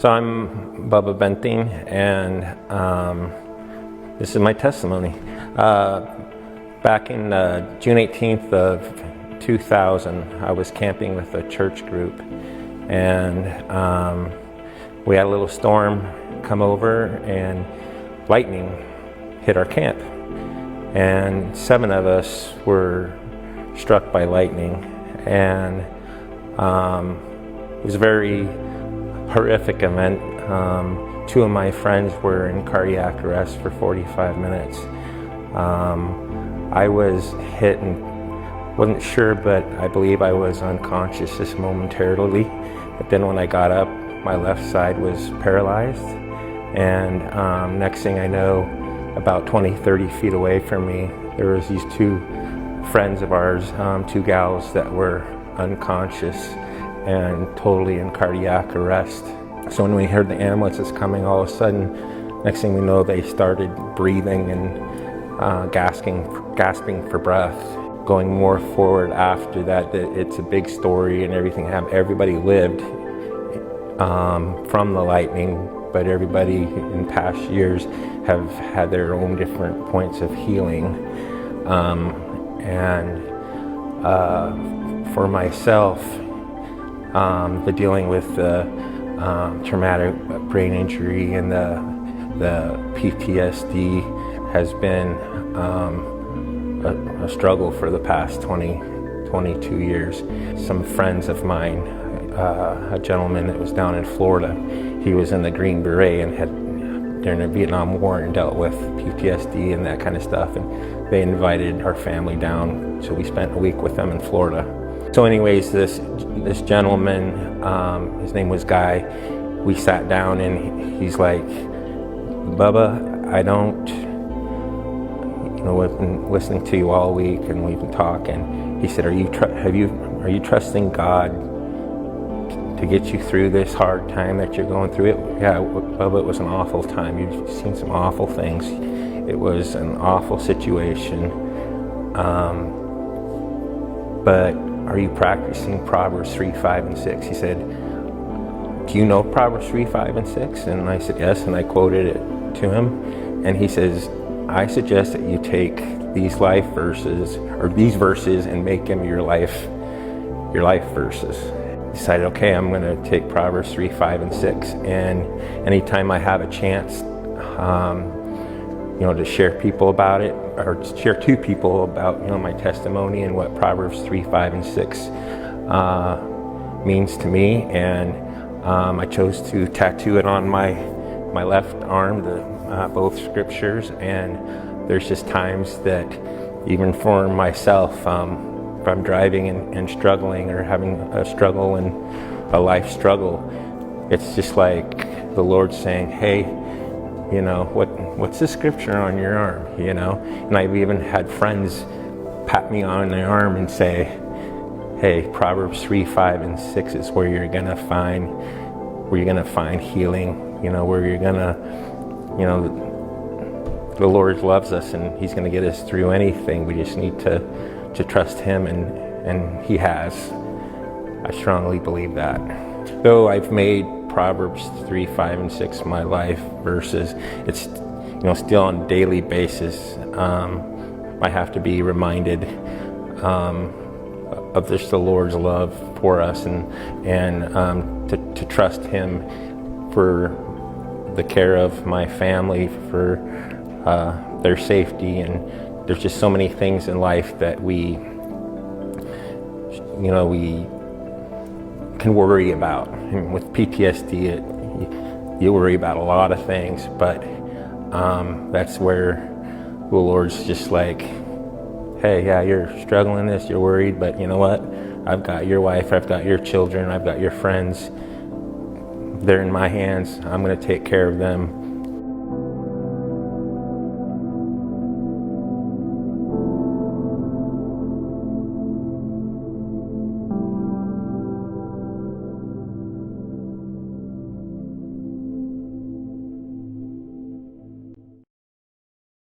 So I'm Bubba Benting, and this is my testimony. Back in June 18th of 2000, I was camping with a church group, and we had a little storm come over, and lightning hit our camp, and 7 of us were struck by lightning, and it was a very horrific event. 2 of my friends were in cardiac arrest for 45 minutes. I was hit and wasn't sure, but I believe I was unconscious just momentarily. But then when I got up, my left side was paralyzed. And next thing I know, about 20-30 feet away from me, there was these 2 friends of ours, 2 gals that were unconscious and totally in cardiac arrest. So when we heard the ambulances coming, all of a sudden, next thing we know, they started breathing and gasping for breath. Going more forward after that, it's a big story and everything happened. Everybody lived from the lightning, but everybody in past years have had their own different points of healing. For myself, the dealing with the traumatic brain injury and the PTSD has been a struggle for the past 22 years. Some friends of mine, a gentleman that was down in Florida, he was in the Green Beret and had during the Vietnam War and dealt with PTSD and that kind of stuff, and they invited our family down, so we spent a week with them in Florida. So anyways, this gentleman, his name was Guy, we sat down and he's like, Bubba, I don't, I've been listening to you all week and we've been talking. He said, are you trusting God to get you through this hard time that you're going through? Yeah, Bubba, it was an awful time. You've seen some awful things. It was an awful situation. But are you practicing Proverbs 3, 5, and 6? He said, do you know Proverbs 3, 5, and 6? And I said, yes, and I quoted it to him. And he says, I suggest that you take these verses and make them your life verses. I decided, okay, I'm going to take Proverbs 3, 5, and 6. And anytime I have a chance, to share people about it, or share to people about, my testimony and what Proverbs 3, 5, and 6 means to me. And I chose to tattoo it on my left arm, both scriptures. And there's just times that even for myself, if I'm driving and struggling or having a struggle and a life struggle, it's just like the Lord saying, hey, what's the scripture on your arm, And I've even had friends pat me on the arm and say, hey, Proverbs 3, 5, and 6 is where you're gonna find healing, where you're gonna, the Lord loves us and He's gonna get us through anything. We just need to trust Him, and He has. I strongly believe that. Though I've made Proverbs 3, 5, and 6 my life verses, it's still on a daily basis. I have to be reminded of just the Lord's love for us, and to trust Him for the care of my family, for their safety. And there's just so many things in life that we can worry about. And with PTSD, you worry about a lot of things, but that's where the Lord's just like, hey, yeah, you're struggling this, you're worried, but you know what? I've got your wife, I've got your children, I've got your friends. They're in my hands. I'm going to take care of them.